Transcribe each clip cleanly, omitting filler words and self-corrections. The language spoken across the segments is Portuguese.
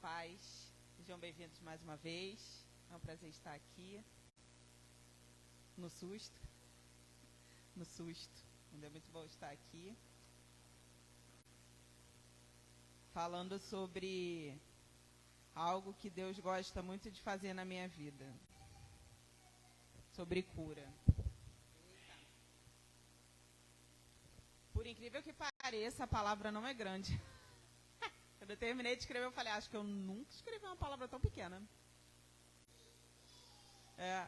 paz. Sejam bem-vindos mais uma vez. É um prazer estar aqui. No susto. É muito bom estar aqui. Falando sobre algo que Deus gosta muito de fazer na minha vida. Sobre cura. Por incrível que pareça, a palavra não é grande. Quando eu terminei de escrever, eu falei, acho que eu nunca escrevi uma palavra tão pequena.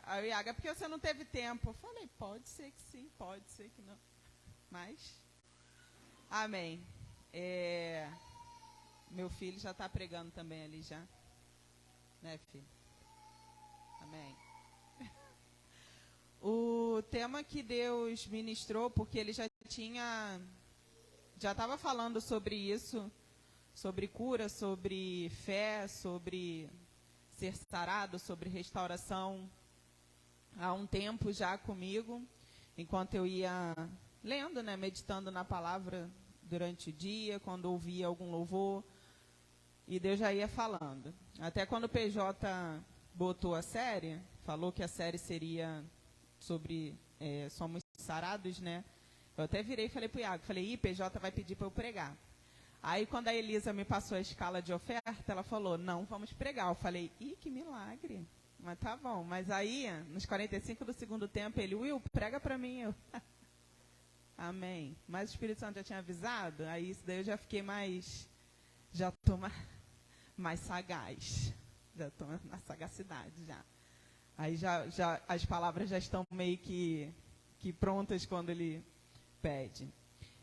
Aí o Iago, é porque você não teve tempo. Eu falei, pode ser que sim, pode ser que não. Mas, amém. Meu filho já está pregando também ali já. Né, filho? Amém. O tema que Deus ministrou, porque ele já estava falando sobre isso, sobre cura, sobre fé, sobre ser sarado, sobre restauração, há um tempo já comigo, enquanto eu ia lendo, né, meditando na palavra durante o dia, quando ouvia algum louvor, e Deus já ia falando. Até quando o PJ botou a série, falou que a série seria sobre somos sarados, né? Eu até virei e falei pro Iago, falei, PJ vai pedir para eu pregar. Aí quando a Elisa me passou a escala de oferta, ela falou, não, vamos pregar. Eu falei, que milagre. Mas tá bom. Mas aí, nos 45 do segundo tempo, ele, Will, prega para mim. Eu, amém. Mas o Espírito Santo já tinha avisado, aí isso daí eu já fiquei já tô mais sagaz. Já tô na sagacidade já. Aí já as palavras já estão meio que prontas quando ele pede.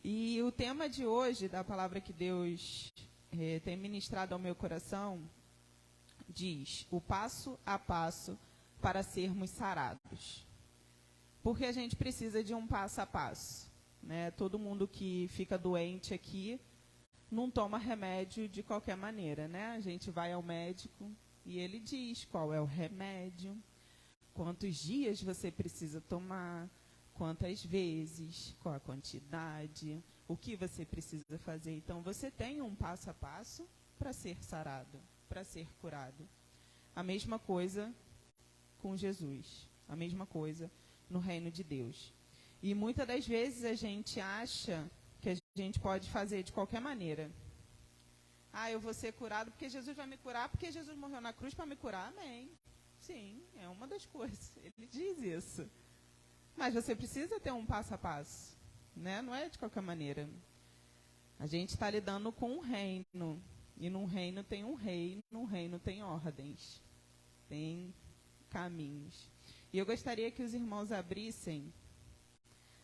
E o tema de hoje, da palavra que Deus tem ministrado ao meu coração, diz, o passo a passo para sermos sarados. Porque a gente precisa de um passo a passo. Né? Todo mundo que fica doente aqui não toma remédio de qualquer maneira. Né? A gente vai ao médico e ele diz qual é o remédio, quantos dias você precisa tomar, quantas vezes, qual a quantidade, o que você precisa fazer. Então, você tem um passo a passo para ser sarado, para ser curado. A mesma coisa com Jesus, a mesma coisa no reino de Deus. E muitas das vezes a gente acha que a gente pode fazer de qualquer maneira. Eu vou ser curado porque Jesus vai me curar, porque Jesus morreu na cruz para me curar, amém. Sim, é uma das coisas, ele diz isso. Mas você precisa ter um passo a passo, né? Não é de qualquer maneira. A gente está lidando com um reino, e num reino tem um rei, num reino tem ordens, tem caminhos. E eu gostaria que os irmãos abrissem,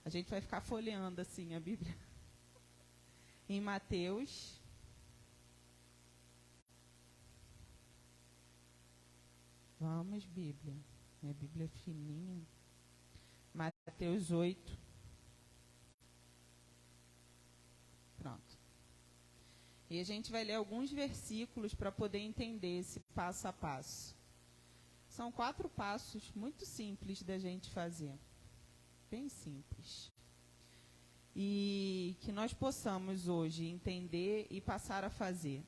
a gente vai ficar folheando assim a Bíblia, em Mateus. Vamos, Bíblia. Minha Bíblia é fininha. Mateus 8. Pronto. E a gente vai ler alguns versículos para poder entender esse passo a passo. São 4 passos muito simples da gente fazer. Bem simples. E que nós possamos hoje entender e passar a fazer.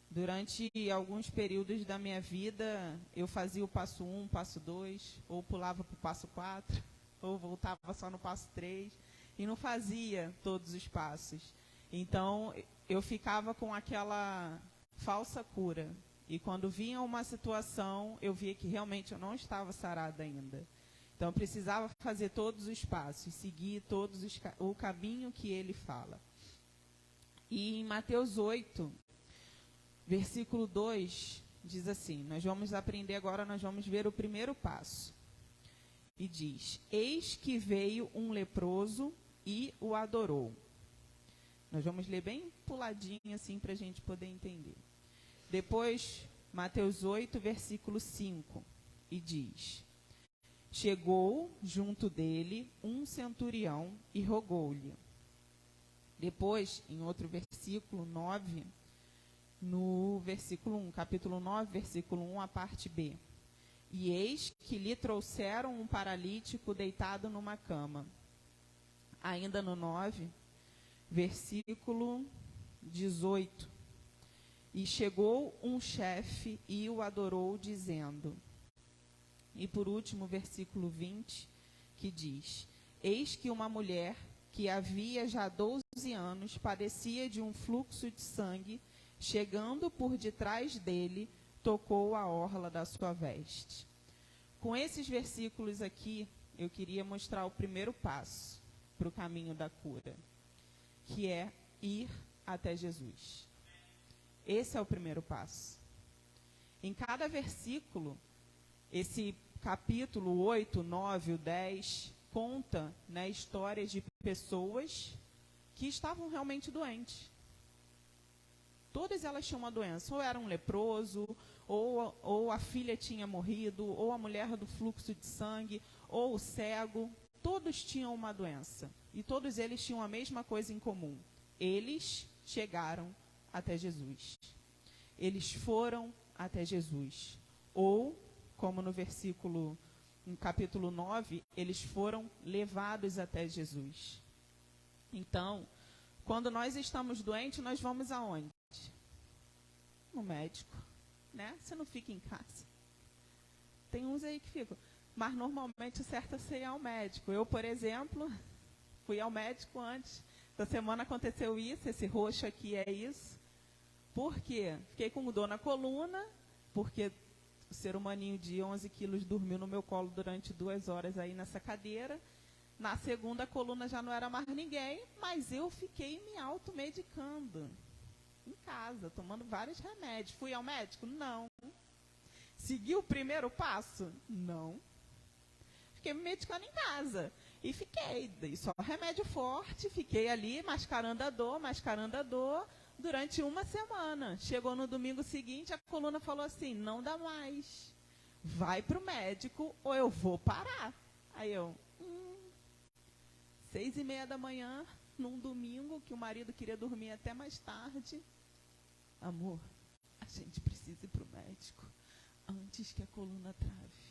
Durante alguns períodos da minha vida, eu fazia o passo 1, passo 2, ou pulava para o passo 4, ou voltava só no passo 3, e não fazia todos os passos. Então, eu ficava com aquela falsa cura. E quando vinha uma situação, eu via que realmente eu não estava sarada ainda. Então, eu precisava fazer todos os passos, seguir o caminho que ele fala. E em Mateus 8... versículo 2 diz assim, nós vamos aprender agora, nós vamos ver o primeiro passo. E diz, eis que veio um leproso e o adorou. Nós vamos ler bem puladinho assim para a gente poder entender. Depois, Mateus 8, versículo 5, e diz, chegou junto dele um centurião e rogou-lhe. Depois, em outro versículo, 9, no versículo 1, capítulo 9, versículo 1, a parte B. E eis que lhe trouxeram um paralítico deitado numa cama. Ainda no 9, versículo 18. E chegou um chefe e o adorou, dizendo... E por último, versículo 20, que diz: Eis que uma mulher que havia já 12 anos padecia de um fluxo de sangue, chegando por detrás dele, tocou a orla da sua veste. Com esses versículos aqui, eu queria mostrar o primeiro passo para o caminho da cura, que é ir até Jesus. Esse é o primeiro passo. Em cada versículo, esse capítulo 8, 9, o 10, conta, né, histórias de pessoas que estavam realmente doentes. Todas elas tinham uma doença, ou era um leproso, ou a filha tinha morrido, ou a mulher do fluxo de sangue, ou o cego. Todos tinham uma doença. E todos eles tinham a mesma coisa em comum. Eles chegaram até Jesus. Eles foram até Jesus. Ou, como no capítulo 9, eles foram levados até Jesus. Então, quando nós estamos doentes, nós vamos aonde? No médico, né? Você não fica em casa. Tem uns aí que ficam. Mas, normalmente, o certo é você ir ao médico. Eu, por exemplo, fui ao médico antes. Essa semana aconteceu isso, esse roxo aqui é isso. Por quê? Fiquei com dor na coluna, porque o ser humaninho de 11 quilos dormiu no meu colo durante 2 horas aí nessa cadeira. Na segunda coluna já não era mais ninguém, mas eu fiquei me automedicando. Em casa, tomando vários remédios. Fui ao médico? Não. Segui o primeiro passo? Não. Fiquei me medicando em casa. E fiquei, dei só remédio forte, fiquei ali mascarando a dor, durante 1 semana. Chegou no domingo seguinte, a coluna falou assim, não dá mais. Vai para o médico ou eu vou parar. Aí eu, 6:30 da manhã, num domingo, que o marido queria dormir até mais tarde. Amor, a gente precisa ir para o médico antes que a coluna trave.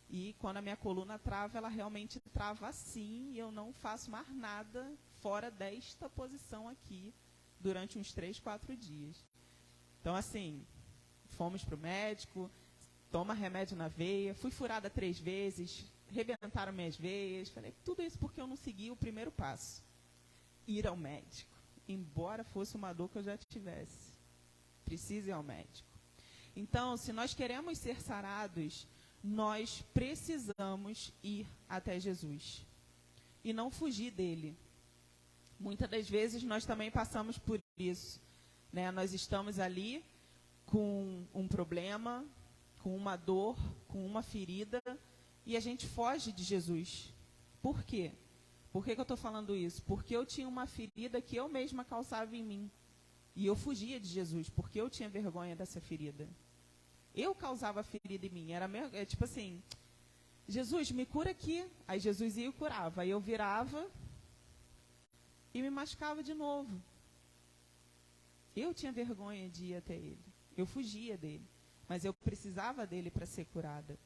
E quando a minha coluna trava, ela realmente trava assim, e eu não faço mais nada fora desta posição aqui, durante uns 3, 4 dias. Então, assim, fomos para o médico, toma remédio na veia, fui furada 3 vezes, rebentaram minhas veias, falei, tudo isso porque eu não segui o primeiro passo, ir ao médico, embora fosse uma dor que eu já tivesse, preciso ir ao médico. Então, se nós queremos ser sarados, nós precisamos ir até Jesus e não fugir dele. Muitas das vezes nós também passamos por isso, né? Nós estamos ali com um problema, com uma dor, com uma ferida, e a gente foge de Jesus. Por quê? Por que eu estou falando isso? Porque eu tinha uma ferida que eu mesma causava em mim. E eu fugia de Jesus, porque eu tinha vergonha dessa ferida. Eu causava ferida em mim. Era tipo assim, Jesus, me cura aqui. Aí Jesus ia e curava. Aí eu virava e me machucava de novo. Eu tinha vergonha de ir até ele. Eu fugia dele. Mas eu precisava dele para ser curada.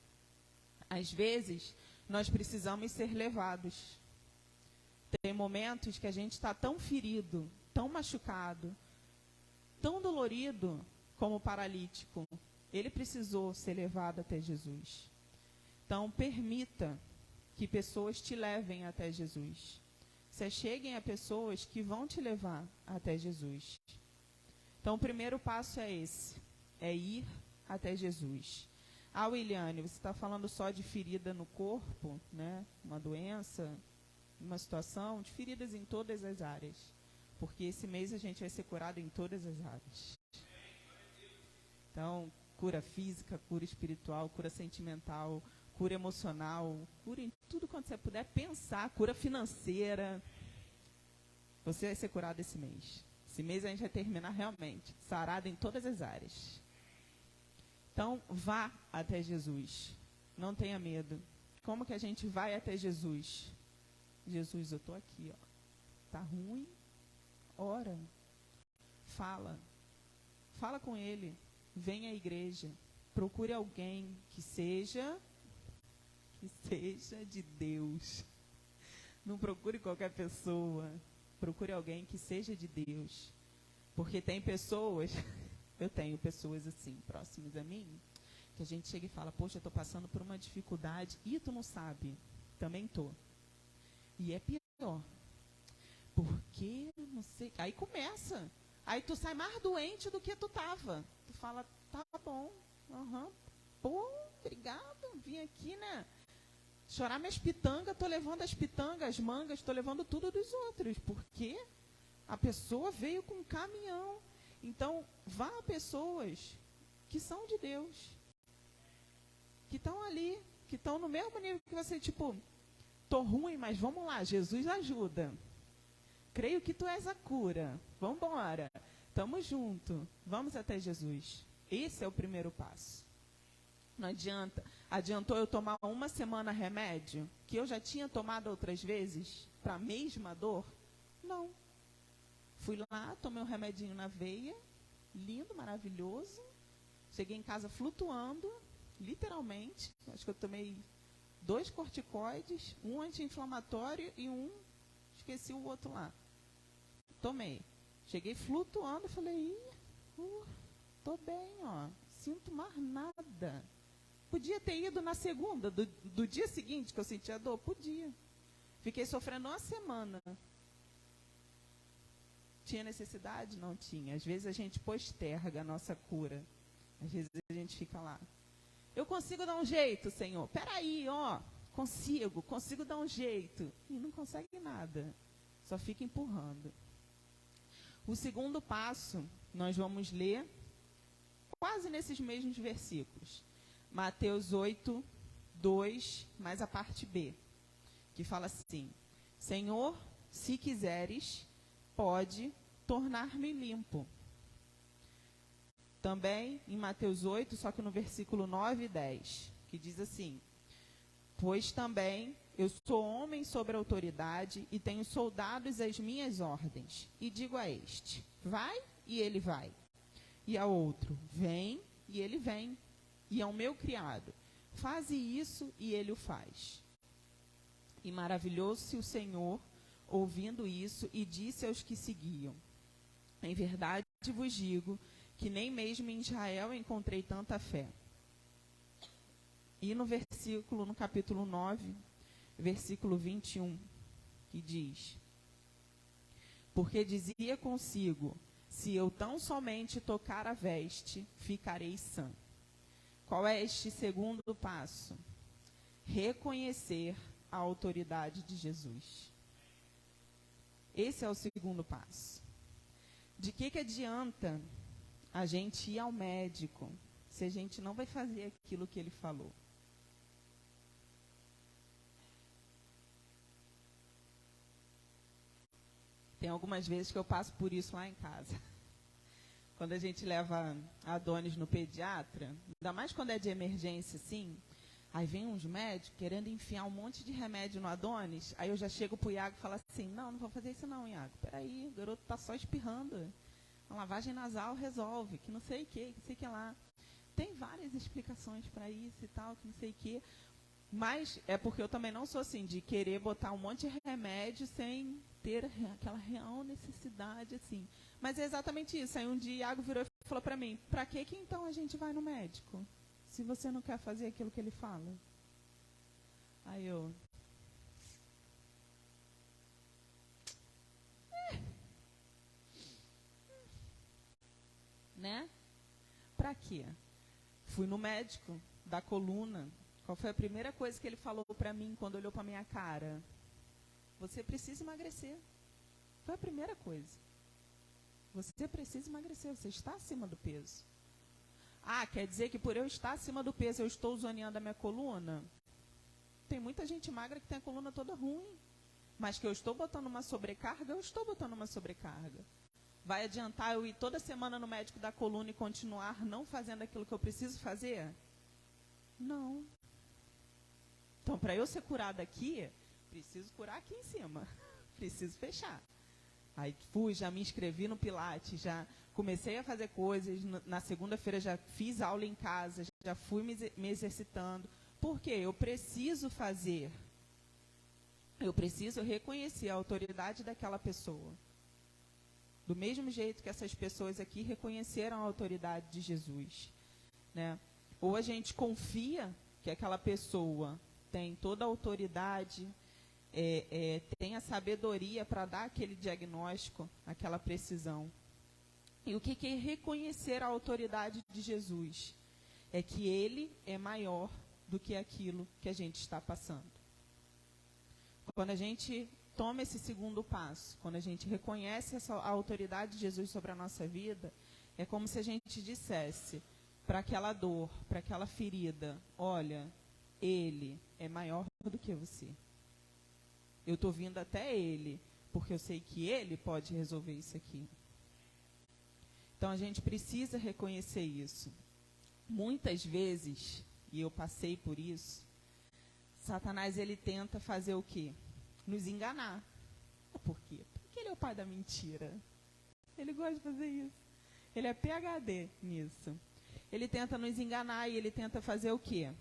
Às vezes, nós precisamos ser levados. Tem momentos que a gente está tão ferido, tão machucado, tão dolorido como o paralítico. Ele precisou ser levado até Jesus. Então, permita que pessoas te levem até Jesus. Se cheguem a pessoas que vão te levar até Jesus. Então, o primeiro passo é esse, é ir até Jesus. Ah, Williane, você está falando só de ferida no corpo, né? Uma doença, uma situação, de feridas em todas as áreas. Porque esse mês a gente vai ser curado em todas as áreas. Então, cura física, cura espiritual, cura sentimental, cura emocional, cura em tudo quanto você puder pensar, cura financeira. Você vai ser curado esse mês. Esse mês a gente vai terminar realmente sarado em todas as áreas. Então, vá até Jesus. Não tenha medo. Como que a gente vai até Jesus? Jesus, eu estou aqui, ó. Tá ruim? Ora. Fala. Fala com ele. Venha à igreja. Procure alguém que seja de Deus. Não procure qualquer pessoa. Procure alguém que seja de Deus. Porque tem pessoas Eu tenho pessoas assim, próximas a mim, que a gente chega e fala, poxa, eu estou passando por uma dificuldade, e tu não sabe, também estou. E é pior, porque, não sei, aí começa, aí tu sai mais doente do que tu estava. Tu fala, tá bom, pô, obrigado, vim aqui, né, chorar minhas pitangas, estou levando as pitangas, as mangas, estou levando tudo dos outros, porque a pessoa veio com um caminhão. Então, vá a pessoas que são de Deus, que estão ali, que estão no mesmo nível que você, tipo, tô ruim, mas vamos lá, Jesus ajuda. Creio que tu és a cura. Vamos embora. Tamo junto. Vamos até Jesus. Esse é o primeiro passo. Não adianta. Adiantou eu tomar uma semana remédio, que eu já tinha tomado outras vezes, para a mesma dor? Não. Fui lá, tomei um remedinho na veia, lindo, maravilhoso. Cheguei em casa flutuando, literalmente. Acho que eu tomei 2 corticoides, um anti-inflamatório e esqueci o outro lá. Tomei. Cheguei flutuando, falei, tô bem, ó. Sinto mais nada. Podia ter ido na segunda, do dia seguinte que eu sentia dor? Podia. Fiquei sofrendo uma semana. Tinha necessidade? Não tinha. Às vezes a gente posterga a nossa cura. Às vezes a gente fica lá. Eu consigo dar um jeito, Senhor. Peraí, ó. Consigo dar um jeito. E não consegue nada. Só fica empurrando. O segundo passo, nós vamos ler quase nesses mesmos versículos. Mateus 8, 2, mais a parte B, que fala assim, Senhor, se quiseres, pode tornar-me limpo. Também em Mateus 8, só que no versículo 9 e 10, que diz assim, pois também eu sou homem sobre autoridade e tenho soldados às minhas ordens. E digo a este, vai, e ele vai. E a outro, vem, e ele vem. E ao meu criado, faze isso, e ele o faz. E maravilhou-se o Senhor, ouvindo isso, e disse aos que seguiam, em verdade vos digo, que nem mesmo em Israel encontrei tanta fé. E no capítulo 9, versículo 21, que diz, porque dizia consigo, se eu tão somente tocar a veste, ficarei sã. Qual é este segundo passo? Reconhecer a autoridade de Jesus. Esse é o segundo passo. De que adianta a gente ir ao médico se a gente não vai fazer aquilo que ele falou? Tem algumas vezes que eu passo por isso lá em casa. Quando a gente leva a Adonis no pediatra, ainda mais quando é de emergência, assim, aí vem uns médicos querendo enfiar um monte de remédio no Adonis, aí eu já chego pro Iago e falo assim, não vou fazer isso não, Iago, peraí, o garoto tá só espirrando, a lavagem nasal resolve, que não sei o que lá. Tem várias explicações para isso e tal, que não sei o que, mas é porque eu também não sou assim, de querer botar um monte de remédio sem ter aquela real necessidade, assim. Mas é exatamente isso. Aí um dia Iago virou e falou para mim, para que então a gente vai no médico? Se você não quer fazer aquilo que ele fala. Aí eu... Né? Para quê? Fui no médico da coluna. Qual foi a primeira coisa que ele falou para mim quando olhou para minha cara? Você precisa emagrecer. Foi a primeira coisa. Você precisa emagrecer, você está acima do peso. Ah, quer dizer que por eu estar acima do peso, eu estou zoneando a minha coluna? Tem muita gente magra que tem a coluna toda ruim. Mas que eu estou botando uma sobrecarga, eu estou botando uma sobrecarga. Vai adiantar eu ir toda semana no médico da coluna e continuar não fazendo aquilo que eu preciso fazer? Não. Então, para eu ser curada aqui, preciso curar aqui em cima. Preciso fechar. Aí fui, já me inscrevi no Pilates, já comecei a fazer coisas. Na segunda-feira já fiz aula em casa, já fui me exercitando. Por quê? Eu preciso fazer. Eu preciso reconhecer a autoridade daquela pessoa. Do mesmo jeito que essas pessoas aqui reconheceram a autoridade de Jesus, né? Ou a gente confia que aquela pessoa tem toda a autoridade, tem a sabedoria para dar aquele diagnóstico, aquela precisão. E o que é reconhecer a autoridade de Jesus? É que ele é maior do que aquilo que a gente está passando. Quando a gente toma esse segundo passo, quando a gente reconhece a autoridade de Jesus sobre a nossa vida, é como se a gente dissesse para aquela dor, para aquela ferida, olha, ele é maior do que você. Eu estou vindo até ele, porque eu sei que ele pode resolver isso aqui. Então a gente precisa reconhecer isso. Muitas vezes, e eu passei por isso, Satanás ele tenta fazer o quê? Nos enganar. Por quê? Porque ele é o pai da mentira. Ele gosta de fazer isso. Ele é PhD nisso. Ele tenta nos enganar e ele tenta fazer o quê?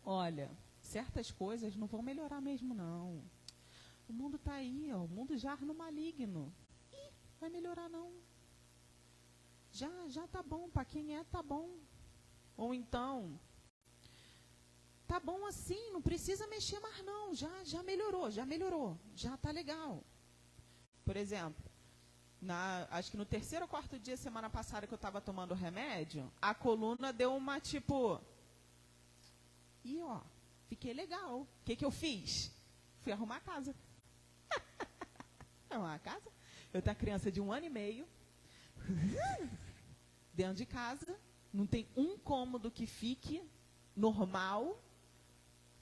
Olha, certas coisas não vão melhorar mesmo, não. O mundo está aí, ó, o mundo já no maligno. Ih, vai melhorar não. Já tá bom, para quem tá bom. Ou então, tá bom assim, não precisa mexer mais não, já melhorou, já tá legal. Por exemplo, acho que no 3º ou 4º dia, semana passada, que eu estava tomando remédio, a coluna deu uma tipo... E ó, fiquei legal. O que eu fiz? Fui arrumar a casa. Arrumar a casa. Eu tenho a criança de 1 ano e meio, dentro de casa, não tem um cômodo que fique normal,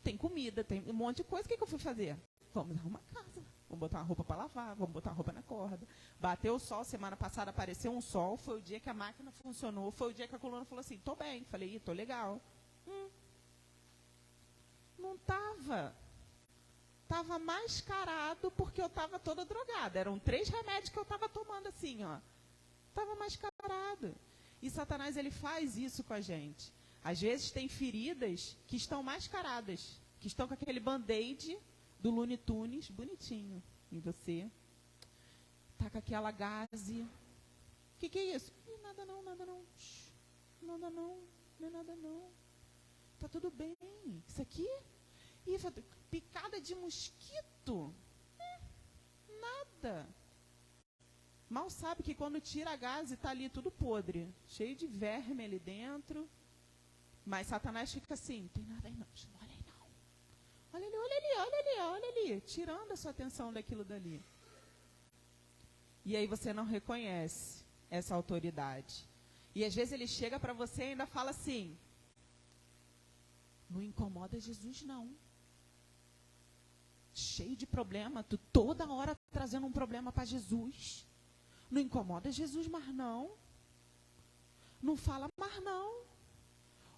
tem comida, tem um monte de coisa. O que eu fui fazer? Vamos arrumar a casa. Vamos botar uma roupa para lavar, vamos botar uma roupa na corda. Bateu o sol, semana passada apareceu um sol, foi o dia que a máquina funcionou, foi o dia que a coluna falou assim, tô bem. Falei, tô legal. Não estava. Estava mascarado porque eu estava toda drogada. Eram 3 remédios que eu estava tomando assim, ó. Estava mascarado. E Satanás, ele faz isso com a gente. Às vezes tem feridas que estão mascaradas, que estão com aquele band-aid do Looney Tunes, bonitinho, em você. Tá com aquela gaze. O que é isso? Nada não, nada não. Nada não, não é nada não. Tá tudo bem. Isso aqui? Picada de mosquito? Nada. Mal sabe que quando tira a gás está ali tudo podre, cheio de verme ali dentro. Mas Satanás fica assim, não tem nada aí não, olha aí não. Olha ali, olha ali, olha ali, olha ali, tirando a sua atenção daquilo dali. E aí você não reconhece essa autoridade. E às vezes ele chega para você e ainda fala assim, não incomoda Jesus não. Cheio de problema, tu toda hora trazendo um problema para Jesus. Não incomoda Jesus mais não. Não fala mais não.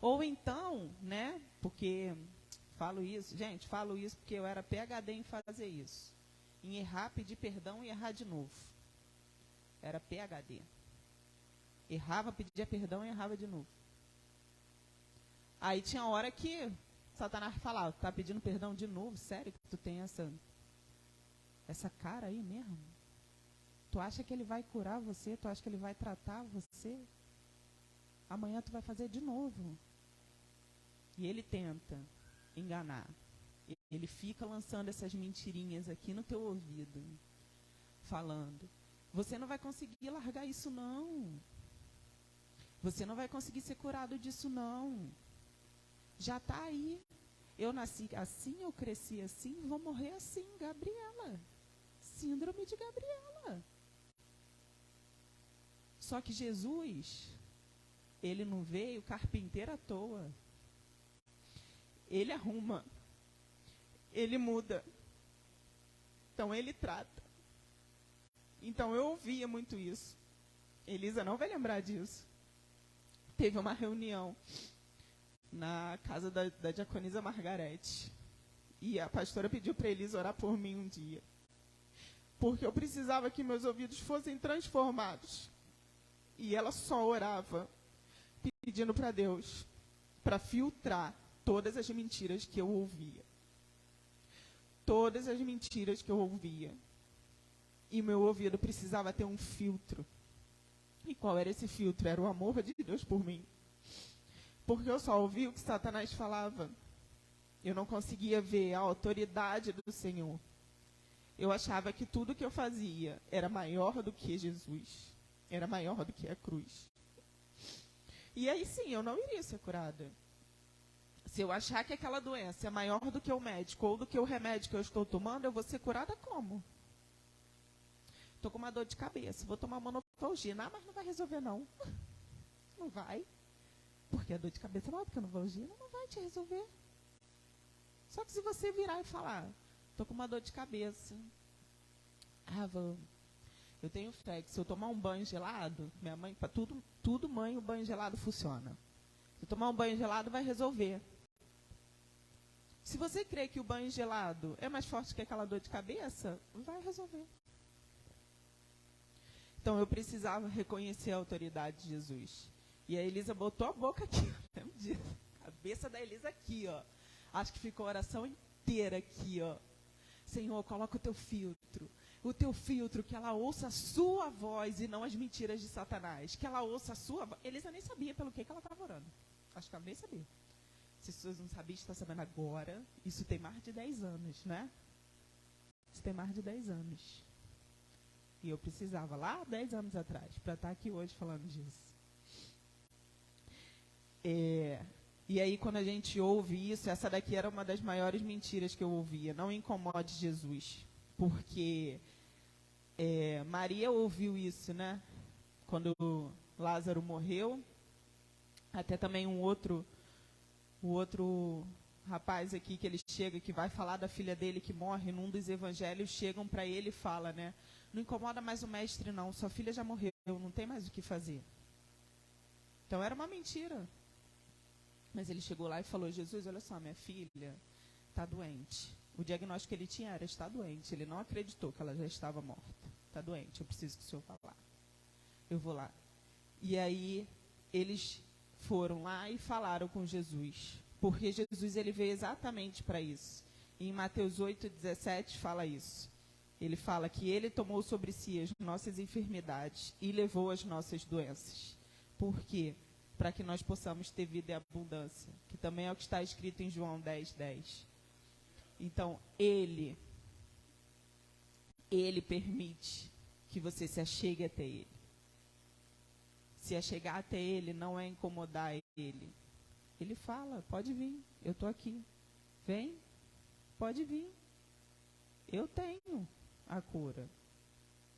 Ou então, né, porque falo isso porque eu era PhD em fazer isso. Em errar, pedir perdão e errar de novo. Era PhD. Errava, pedia perdão e errava de novo. Aí tinha hora que Satanás falava, tá pedindo perdão de novo? Sério que tu tem essa cara aí mesmo? Tu acha que ele vai curar você? Tu acha que ele vai tratar você? Amanhã tu vai fazer de novo. E ele tenta enganar. Ele fica lançando essas mentirinhas aqui no teu ouvido, falando, você não vai conseguir largar isso não. Você não vai conseguir ser curado disso não. Já está aí. Eu nasci assim, eu cresci assim, vou morrer assim, Gabriela. Síndrome de Gabriela. Só que Jesus, ele não veio carpinteiro à toa. Ele arruma. Ele muda. Então ele trata. Então eu ouvia muito isso. Elisa não vai lembrar disso. Teve uma reunião na casa da diaconisa Margarete. E a pastora pediu para Elisa orar por mim um dia. Porque eu precisava que meus ouvidos fossem transformados. E ela só orava, pedindo para Deus, para filtrar todas as mentiras que eu ouvia. Todas as mentiras que eu ouvia. E meu ouvido precisava ter um filtro. E qual era esse filtro? Era o amor de Deus por mim. Porque eu só ouvia o que Satanás falava. Eu não conseguia ver a autoridade do Senhor. Eu achava que tudo que eu fazia era maior do que Jesus. Era maior do que a cruz. E aí sim, eu não iria ser curada. Se eu achar que aquela doença é maior do que o médico ou do que o remédio que eu estou tomando, eu vou ser curada como? Estou com uma dor de cabeça, vou tomar Novalgina. Mas não vai resolver não. Não vai. Porque a dor de cabeça maior do que a Novalgina não vai te resolver. Só que se você virar e falar, estou com uma dor de cabeça. Eu tenho fé que se eu tomar um banho gelado, minha mãe, para tudo mãe, o banho gelado funciona. Se eu tomar um banho gelado, vai resolver. Se você crê que o banho gelado é mais forte que aquela dor de cabeça, vai resolver. Então, eu precisava reconhecer a autoridade de Jesus. E a Elisa botou a boca aqui, lembra disso? A cabeça da Elisa aqui, ó. Acho que ficou a oração inteira aqui, ó. Senhor, coloca o teu filtro, que ela ouça a sua voz e não as mentiras de Satanás. Que ela ouça a sua voz. Elisa nem sabia pelo que ela estava orando. Acho que ela nem sabia. Se vocês não sabiam, está sabendo agora. Isso tem mais de 10 anos, né? Isso tem mais de 10 anos. E eu precisava, lá 10 anos atrás, para estar aqui hoje falando disso. E aí, quando a gente ouve isso, essa daqui era uma das maiores mentiras que eu ouvia. Não incomode Jesus. Porque Maria ouviu isso, né? Quando Lázaro morreu. Até também o outro rapaz aqui que ele chega, que vai falar da filha dele que morre, num dos evangelhos, chegam para ele e fala, né? Não incomoda mais o mestre, não. Sua filha já morreu, não tem mais o que fazer. Então, era uma mentira. Mas ele chegou lá e falou, Jesus, olha só, minha filha está doente. O diagnóstico que ele tinha era, está doente. Ele não acreditou que ela já estava morta. Está doente, eu preciso que o senhor vá lá. Eu vou lá. E aí, eles foram lá e falaram com Jesus. Porque Jesus, ele veio exatamente para isso. E em Mateus 8,17 fala isso. Ele fala que ele tomou sobre si as nossas enfermidades e levou as nossas doenças. Por quê? Para que nós possamos ter vida e abundância, que também é o que está escrito em João 10:10. Então, ele permite que você se achegue até ele. Se achegar até ele não é incomodar ele. Ele fala, pode vir, eu estou aqui. Vem, pode vir. Eu tenho a cura.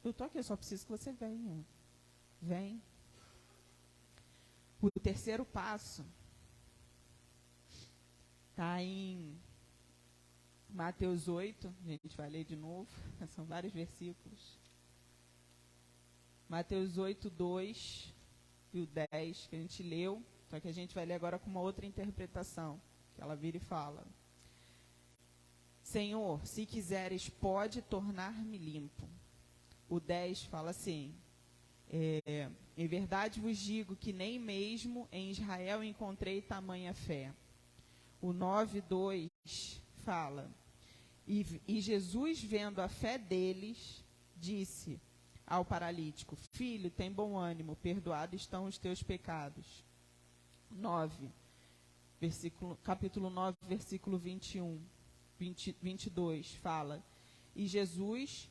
Eu estou aqui, eu só preciso que você venha. Vem. O terceiro passo está em Mateus 8, a gente vai ler de novo, são vários versículos. Mateus 8, 2 e o 10, que a gente leu, só que a gente vai ler agora com uma outra interpretação, que ela vira e fala. Senhor, se quiseres, pode tornar-me limpo. O 10 fala assim, em verdade vos digo que nem mesmo em Israel encontrei tamanha fé. O 9:2 fala, e Jesus, vendo a fé deles, disse ao paralítico, filho, tem bom ânimo, perdoados estão os teus pecados. 9, capítulo 9, versículo 22, fala, e Jesus,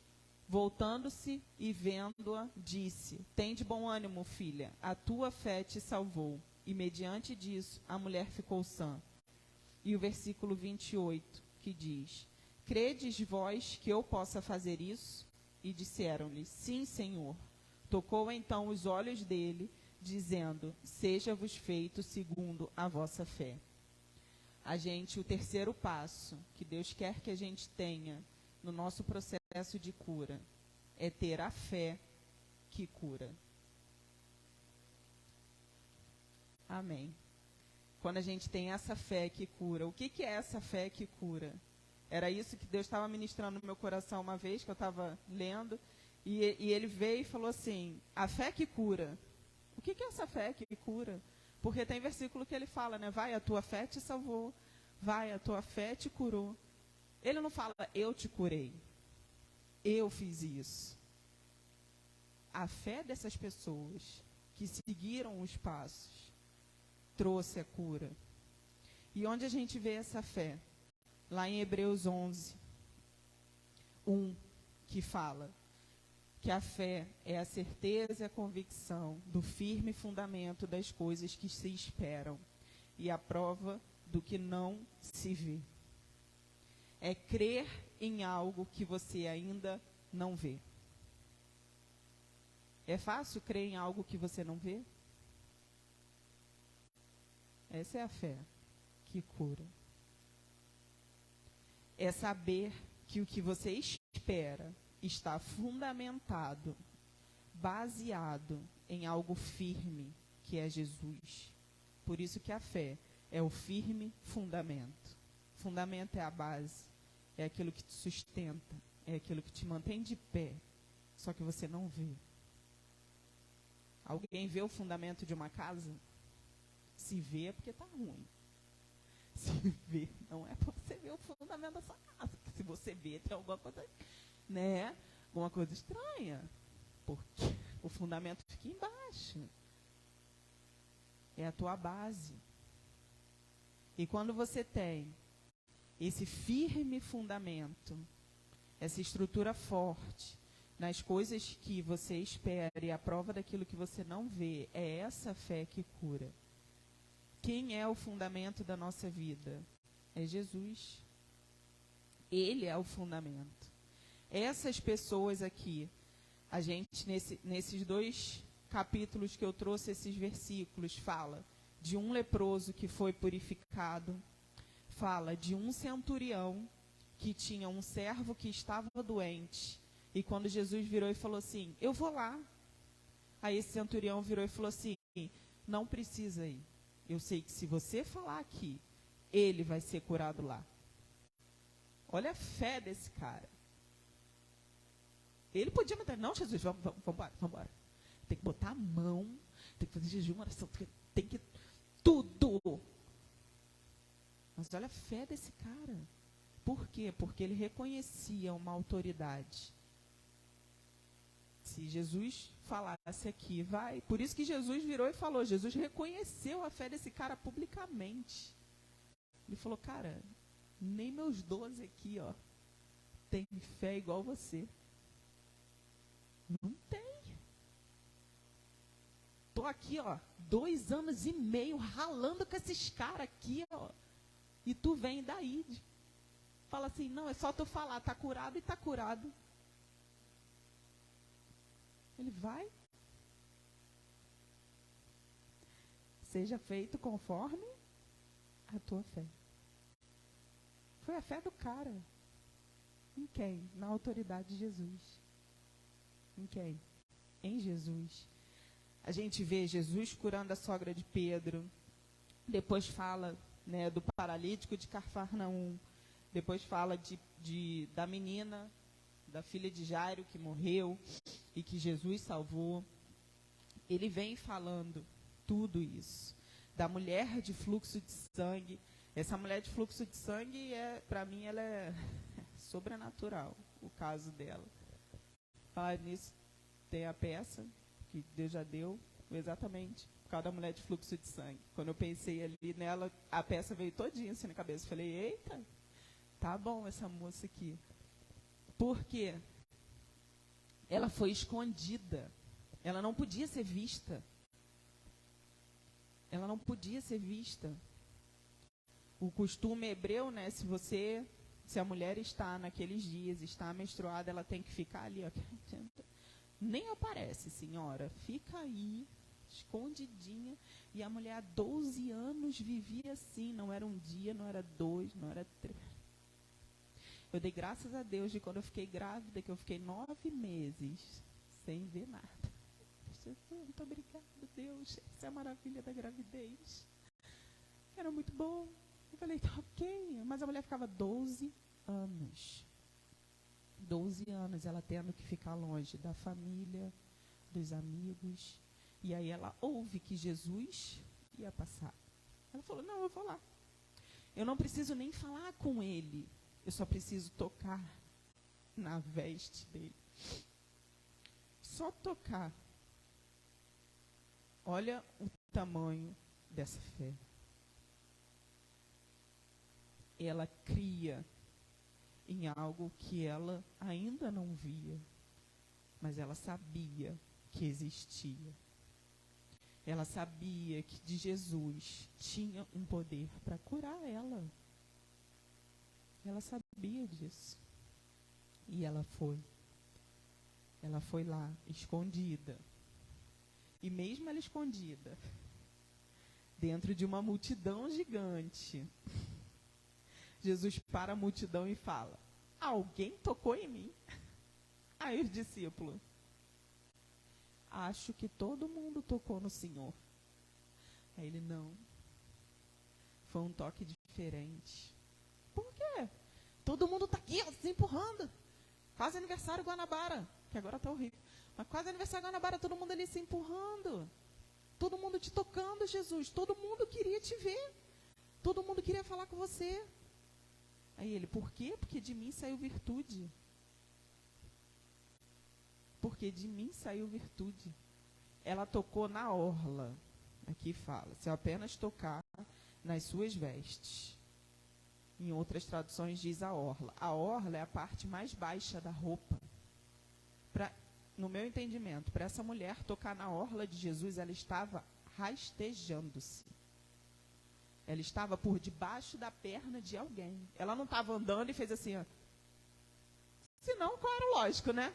voltando-se e vendo-a, disse, tem de bom ânimo, filha, a tua fé te salvou. E mediante disso, a mulher ficou sã. E o versículo 28, que diz, credes vós que eu possa fazer isso? E disseram-lhe, sim, Senhor. Tocou então os olhos dele, dizendo, seja-vos feito segundo a vossa fé. O terceiro passo que Deus quer que a gente tenha no nosso processo de cura é ter a fé que cura. Amém. Quando a gente tem essa fé que cura, o que é essa fé que cura? Era isso que Deus estava ministrando no meu coração uma vez, que eu estava lendo, e ele veio e falou assim, a fé que cura. O que é essa fé que cura? Porque tem versículo que ele fala, né? Vai, a tua fé te salvou. Vai, a tua fé te curou. Ele não fala, eu te curei. Eu fiz isso. a fé dessas pessoas que seguiram os passos trouxe a cura. E onde a gente vê essa fé? Lá em Hebreus 11, 1, que fala que a fé é a certeza e a convicção do firme fundamento das coisas que se esperam e a prova do que não se vê. É crer em algo que você ainda não vê. É fácil crer em algo que você não vê? Essa é a fé que cura. É saber que o que você espera está fundamentado, baseado em algo firme, que é Jesus. Por isso que a fé é o firme fundamento. Fundamento é a base, é aquilo que te sustenta, é aquilo que te mantém de pé, só que você não vê. Alguém vê o fundamento de uma casa? Se vê é porque está ruim. Se vê, não é para você ver o fundamento da sua casa. Porque se você vê, tem alguma coisa, né? Alguma coisa estranha. Porque o fundamento fica embaixo. É a tua base. E quando você tem esse firme fundamento, essa estrutura forte, nas coisas que você espera e a prova daquilo que você não vê, é essa fé que cura. Quem é o fundamento da nossa vida? É Jesus. Ele é o fundamento. Essas pessoas aqui, a gente, nesses 2 capítulos que eu trouxe, esses versículos, fala de um leproso que foi purificado, fala de um centurião que tinha um servo que estava doente, e quando Jesus virou e falou assim, eu vou lá. Aí esse centurião virou e falou assim, não precisa ir. Eu sei que se você falar aqui, ele vai ser curado lá. Olha a fé desse cara. Ele podia mandar, não, Jesus, vamos embora. Tem que botar a mão, tem que fazer jejum, oração, tem que tudo. Mas olha a fé desse cara. Por quê? Porque ele reconhecia uma autoridade. Se Jesus falasse aqui, vai. Por isso que Jesus virou e falou, Jesus reconheceu a fé desse cara publicamente. Ele falou, cara, nem meus 12 aqui, ó, tem fé igual você. Não tem. Tô aqui, ó, 2 anos e meio ralando com esses caras aqui, ó. E tu vem daí. Fala assim, não, é só tu falar, tá curado e tá curado. Ele vai. Seja feito conforme a tua fé. Foi a fé do cara. Em quem? Na autoridade de Jesus. Em quem? Em Jesus. A gente vê Jesus curando a sogra de Pedro. Depois fala, né, do paralítico de Cafarnaum. Depois fala da menina, da filha de Jairo, que morreu e que Jesus salvou. Ele vem falando tudo isso. Da mulher de fluxo de sangue. Essa mulher de fluxo de sangue, para mim, ela é sobrenatural, o caso dela. Nisso tem a peça, que Deus já deu, exatamente, por causa da mulher de fluxo de sangue. Quando eu pensei ali nela, a peça veio todinha assim na cabeça. Falei, eita, tá bom essa moça aqui. Por quê? Ela foi escondida. Ela não podia ser vista. Ela não podia ser vista. O costume hebreu, né? Se a mulher está naqueles dias, está menstruada, ela tem que ficar ali, ó. Nem aparece, senhora. Fica aí, escondidinha. E a mulher há 12 anos vivia assim. Não era um dia, não era 2, não era 3. Eu dei graças a Deus de quando eu fiquei grávida, que eu fiquei 9 meses sem ver nada. Muito obrigada, Deus. Essa é a maravilha da gravidez. Era muito bom. Eu falei, tá ok. Mas a mulher ficava 12 anos. 12 anos ela tendo que ficar longe da família, dos amigos. E aí ela ouve que Jesus ia passar. Ela falou, não, eu vou lá. Eu não preciso nem falar com ele. Eu só preciso tocar na veste dele. só tocar. Olha o tamanho dessa fé. Ela cria em algo que ela ainda não via, mas ela sabia que existia. Ela sabia que de Jesus tinha um poder para curar ela. Ela sabia disso. E ela foi. Ela foi lá, escondida. E mesmo ela escondida, dentro de uma multidão gigante, Jesus para a multidão e fala: alguém tocou em mim? Aí os discípulos: acho que todo mundo tocou no Senhor. Aí ele: não. Foi um toque diferente. Por quê? Todo mundo está aqui, ó, se empurrando. Quase aniversário Guanabara, que agora está horrível. Mas quase aniversário Guanabara, todo mundo ali se empurrando. Todo mundo te tocando, Jesus. Todo mundo queria te ver. Todo mundo queria falar com você. Aí ele: por quê? Porque de mim saiu virtude. Porque de mim saiu virtude. Ela tocou na orla. Aqui fala: se eu apenas tocar nas suas vestes. Em outras traduções diz a orla. A orla é a parte mais baixa da roupa. No meu entendimento, para essa mulher tocar na orla de Jesus, ela estava rastejando-se. Ela estava por debaixo da perna de alguém. Ela não estava andando e fez assim, ó. Senão, qual era o lógico, né?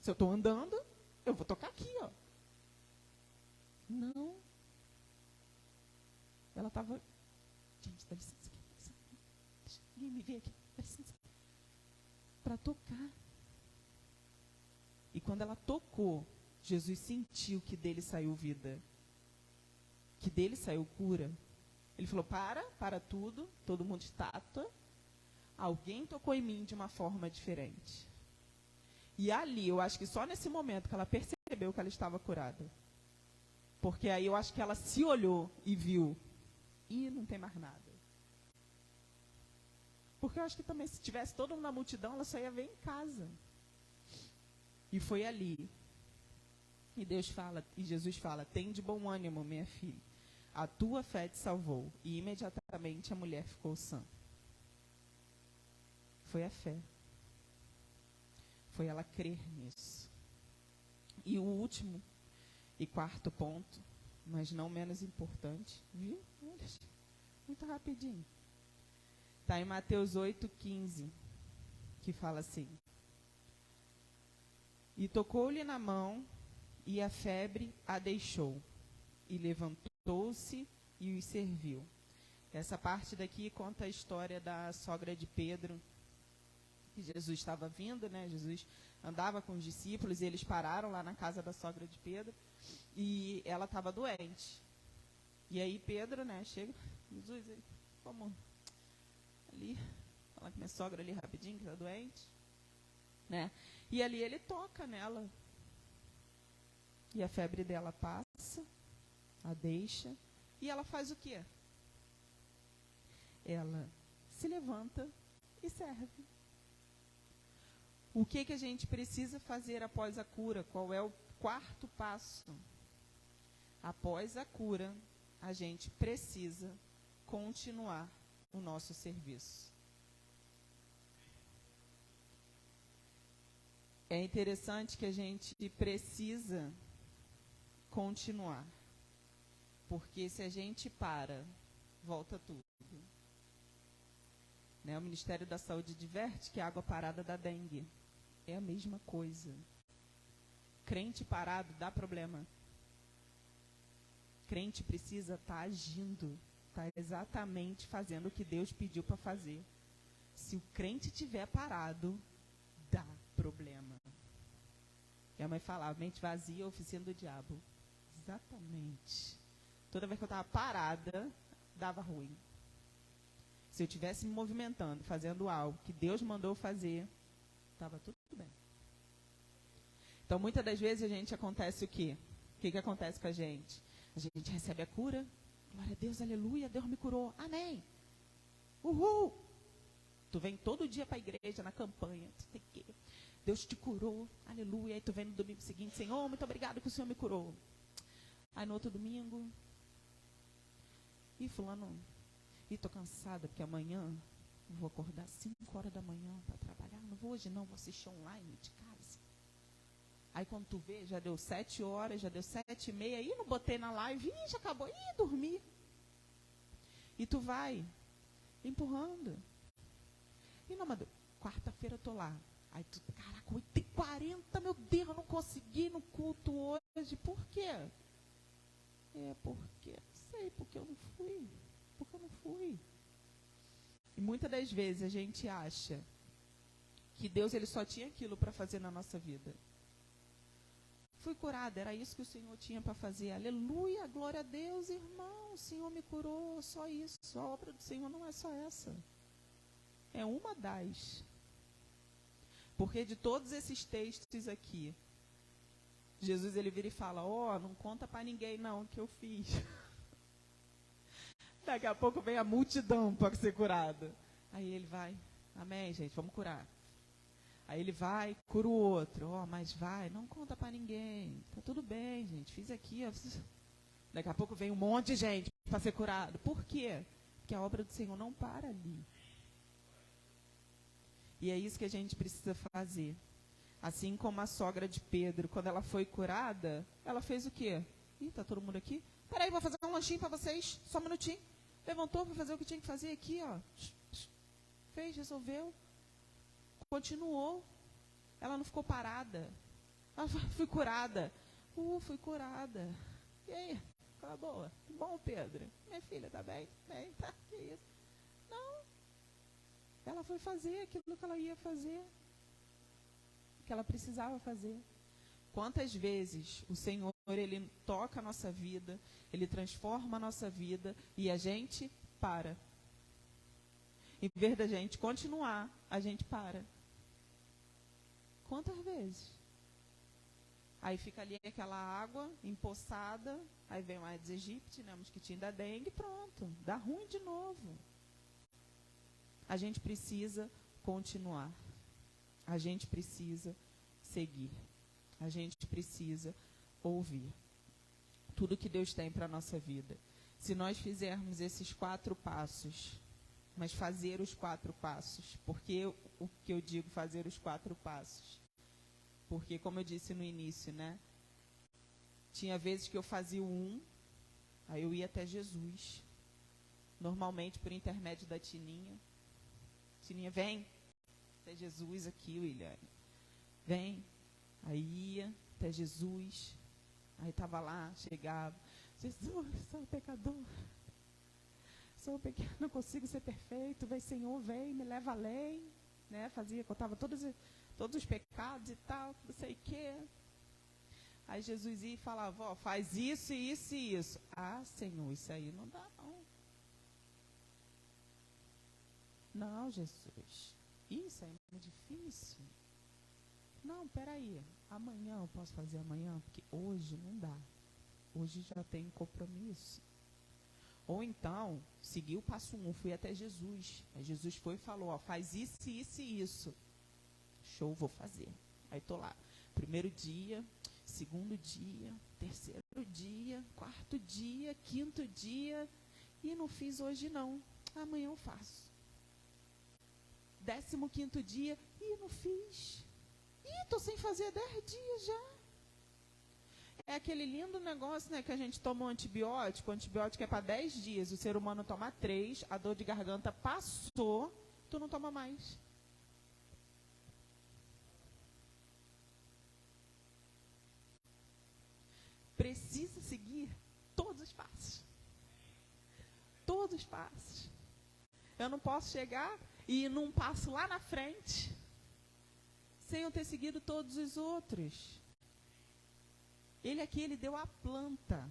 Se eu estou andando, eu vou tocar aqui, ó. Não. Ela estava... Gente, dá licença aqui. Deixa ninguém me ver aqui. Dá licença. Para tocar. E quando ela tocou, Jesus sentiu que dele saiu vida. Que dele saiu cura. Ele falou: para tudo, todo mundo estátua. Alguém tocou em mim de uma forma diferente. E ali, eu acho que só nesse momento que ela percebeu que ela estava curada. Porque aí eu acho que ela se olhou e viu. E não tem mais nada. Porque eu acho que também, se tivesse todo mundo na multidão, ela só ia ver em casa. E foi ali. E Deus fala, e Jesus fala: tem de bom ânimo, minha filha. A tua fé te salvou. E imediatamente a mulher ficou sã. Foi a fé. Foi ela crer nisso. E o último e quarto ponto, mas não menos importante, viu? Muito rapidinho. Está em Mateus 8,15, que fala assim: e tocou-lhe na mão, e a febre a deixou, e levantou-se e os serviu. Essa parte daqui conta a história da sogra de Pedro, que Jesus estava vindo, né? Jesus andava com os discípulos e eles pararam lá na casa da sogra de Pedro, e ela estava doente. E aí Pedro, né, chega: Jesus, vamos ali falar com minha sogra ali rapidinho, que está doente, né? E ali ele toca nela. E a febre dela passa, a deixa, e ela faz o quê? Ela se levanta e serve. O que a gente precisa fazer após a cura? Qual é o quarto passo? Após a cura, a gente precisa continuar o nosso serviço. É interessante que a gente precisa continuar. Porque se a gente para, volta tudo. Né? O Ministério da Saúde adverte que a água parada dá dengue. É a mesma coisa. Crente parado dá problema. Crente precisa estar agindo, estar exatamente fazendo o que Deus pediu para fazer. Se o crente estiver parado, dá problema. E a mãe falava: mente vazia, oficina do diabo. Exatamente. Toda vez que eu estava parada, dava ruim. Se eu estivesse me movimentando, fazendo algo que Deus mandou fazer, estava tudo bem. Então, muitas das vezes, acontece o quê? O que acontece com a gente? A gente recebe a cura. Glória a Deus, aleluia, Deus me curou. Amém. Uhul. Tu vem todo dia para a igreja, na campanha. Tu tem que Deus te curou, aleluia. Aí tu vem no domingo seguinte, Senhor, muito obrigado que o Senhor me curou. Aí no outro domingo, fulano, tô cansada, porque amanhã eu vou acordar 5 horas da manhã para trabalhar. Não vou hoje não, vou assistir online de casa. Aí quando tu vê, já deu 7 horas, já deu 7h30, não botei na live, já acabou, dormi. E tu vai empurrando. E não, mas quarta-feira eu tô lá. Aí tu, caraca, 8h40, meu Deus, eu não consegui no culto hoje. Por quê? Porque, não sei, porque eu não fui. E muitas das vezes a gente acha que Deus ele só tinha aquilo para fazer na nossa vida. Fui curada, era isso que o Senhor tinha para fazer. Aleluia, glória a Deus, irmão. O Senhor me curou, só isso. A obra do Senhor não é só essa. É uma das. Porque de todos esses textos aqui, Jesus ele vira e fala, não conta para ninguém não o que eu fiz. Daqui a pouco vem a multidão para ser curada. Aí ele vai, amém, gente, vamos curar. Aí ele vai, cura o outro. Mas vai, não conta para ninguém. Tá tudo bem, gente, fiz aqui. Daqui a pouco vem um monte de gente para ser curado. Por quê? Porque a obra do Senhor não para ali. E é isso que a gente precisa fazer. Assim como a sogra de Pedro, quando ela foi curada, ela fez o quê? Tá todo mundo aqui? Peraí, vou fazer um lanchinho para vocês, só um minutinho. Levantou para fazer o que tinha que fazer aqui, Fez, resolveu. Continuou. Ela não ficou parada. Ela fui curada. Fui curada. E aí? Tá boa? Bom, Pedro? Minha filha, tá bem? Bem, tá? Que isso? Não. Ela foi fazer aquilo que ela ia fazer. Que ela precisava fazer. Quantas vezes o Senhor, ele toca a nossa vida, ele transforma a nossa vida e a gente para. Em vez da gente continuar, a gente para. Quantas vezes? Aí fica ali aquela água empoçada, aí vem o Aedes aegypti, né, mosquitinho da dengue, pronto, dá ruim de novo. A gente precisa continuar. A gente precisa seguir. A gente precisa ouvir tudo que Deus tem para a nossa vida. Se nós fizermos esses 4 passos, mas fazer os 4 passos, porque o que eu digo fazer os 4 passos? Porque, como eu disse no início, né? Tinha vezes que eu fazia o 1, aí eu ia até Jesus, normalmente por intermédio da Tininha. Tininha, vem até Jesus aqui, Williane. Vem. Aí ia até Jesus. Aí estava lá, chegava. Jesus, sou pecador. Sou pequeno, não consigo ser perfeito. Vem, Senhor, vem, me leva além. Né? Contava todos os pecados e tal, não sei o quê. Aí Jesus ia e falava, faz isso, isso e isso. Senhor, isso aí não dá, não. Não, Jesus. Isso é muito difícil. Não, peraí. Amanhã eu posso fazer amanhã, porque hoje não dá. Hoje já tem compromisso. Ou então, segui o passo 1, fui até Jesus. Aí Jesus foi e falou, faz isso, isso e isso. Show, vou fazer. Aí tô lá. 1º dia, 2º dia, 3º dia, 4º dia, 5º dia. E não fiz hoje não. Amanhã eu faço. 15º dia, não fiz. Tô sem fazer 10 dias já. É aquele lindo negócio, né, que a gente toma um antibiótico. O antibiótico é para 10 dias. O ser humano toma 3. A dor de garganta passou. Tu não toma mais. Precisa seguir todos os passos. Todos os passos. Eu não posso chegar e ir num passo lá na frente sem eu ter seguido todos os outros. Ele aqui, ele deu a planta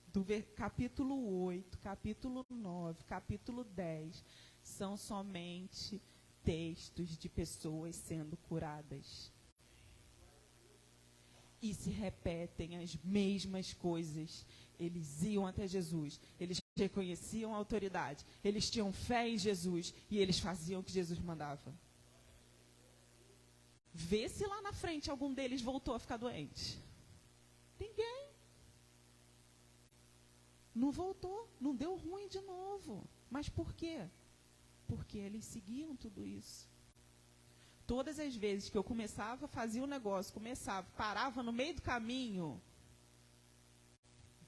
do capítulo 8, capítulo 9, capítulo 10. São somente textos de pessoas sendo curadas. E se repetem as mesmas coisas. Eles iam até Jesus, eles reconheciam a autoridade, eles tinham fé em Jesus e eles faziam o que Jesus mandava. Vê se lá na frente algum deles voltou a ficar doente. Ninguém. Não voltou, não deu ruim de novo. Mas por quê? Porque eles seguiam tudo isso. Todas as vezes que eu começava, fazia um negócio, parava no meio do caminho,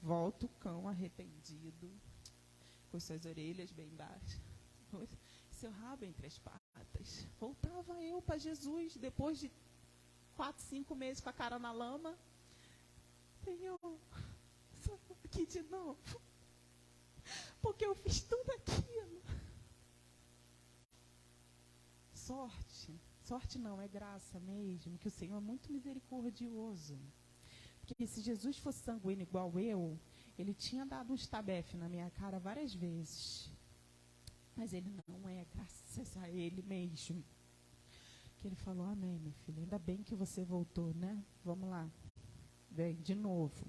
volta o cão arrependido, com suas orelhas bem baixas, seu rabo entre as patas. Voltava eu para Jesus, depois de 4, 5 meses com a cara na lama. Senhor, só aqui de novo, porque eu fiz tudo aquilo. Sorte não, é graça mesmo, que o Senhor é muito misericordioso. Porque se Jesus fosse sanguíneo igual eu, ele tinha dado um estabefe na minha cara várias vezes. Mas ele não é, graças a ele mesmo. Que ele falou, amém, meu filho, ainda bem que você voltou, né? Vamos lá. Vem, de novo.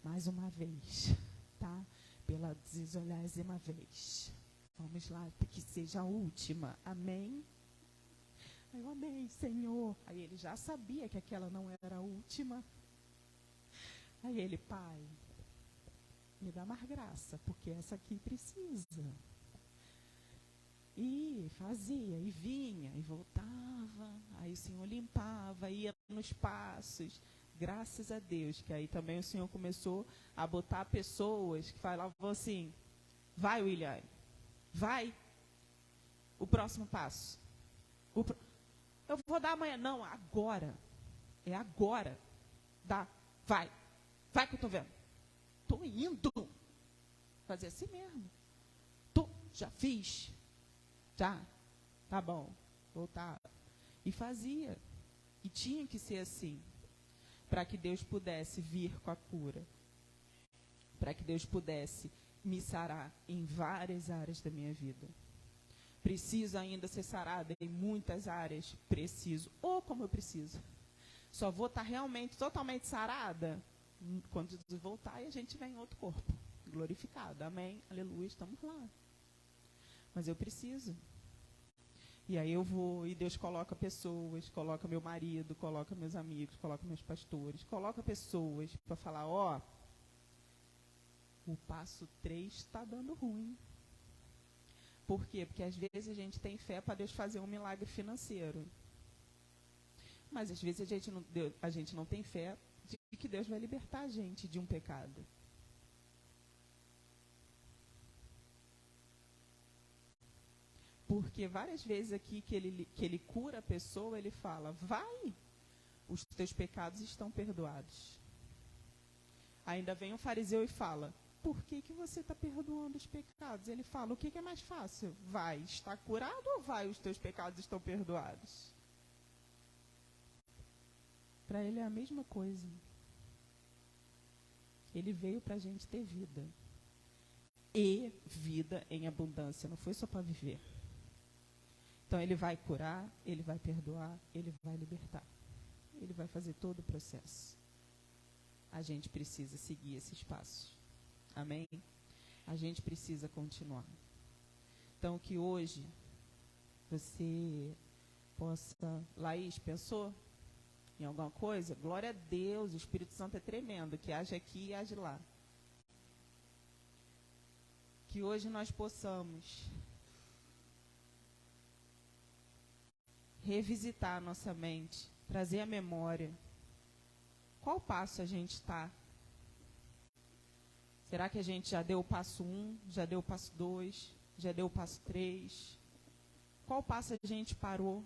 Mais uma vez, tá? Pela 18ª vez. Vamos lá, que seja a última. Amém? Aí eu, amém, Senhor. Aí ele já sabia que aquela não era a última. Aí ele, pai, me dá mais graça, porque essa aqui precisa. E fazia, e vinha, e voltava. Aí o Senhor limpava, ia nos passos. Graças a Deus, que aí também o Senhor começou a botar pessoas que falavam assim, vai, William, vai. O próximo passo. Eu vou dar amanhã. Não, agora. É agora. Dá, vai. Vai que eu estou vendo. Estou indo. Fazer assim mesmo. Já fiz. Já. Tá bom. Voltava. E fazia. E tinha que ser assim. Para que Deus pudesse vir com a cura. Para que Deus pudesse me sarar em várias áreas da minha vida. Preciso ainda ser sarada em muitas áreas. Preciso. Ou como eu preciso. Só vou estar realmente, totalmente sarada quando Jesus voltar e a gente vem em outro corpo. Glorificado. Amém. Aleluia. Estamos lá. Mas eu preciso. E aí eu vou, e Deus coloca pessoas, coloca meu marido, coloca meus amigos, coloca meus pastores, coloca pessoas para falar, ó, o passo 3 está dando ruim. Por quê? Porque às vezes a gente tem fé para Deus fazer um milagre financeiro. Mas às vezes a gente não tem fé de que Deus vai libertar a gente de um pecado. Porque várias vezes aqui que ele cura a pessoa, ele fala, vai, os teus pecados estão perdoados. Ainda vem um fariseu e fala, por que você está perdoando os pecados? Ele fala, o que é mais fácil? Vai, está curado ou vai, os teus pecados estão perdoados? Para ele é a mesma coisa. Ele veio para a gente ter vida. E vida em abundância, não foi só para viver. Então ele vai curar, ele vai perdoar, ele vai libertar. Ele vai fazer todo o processo. A gente precisa seguir esses passos. Amém? A gente precisa continuar. Então que hoje você possa... Laís, pensou em alguma coisa? Glória a Deus, o Espírito Santo é tremendo, que age aqui e age lá. Que hoje nós possamos revisitar a nossa mente, trazer a memória. Qual passo a gente está? Será que a gente já deu o passo 1, já deu o passo 2, já deu o passo 3? Qual passo a gente parou?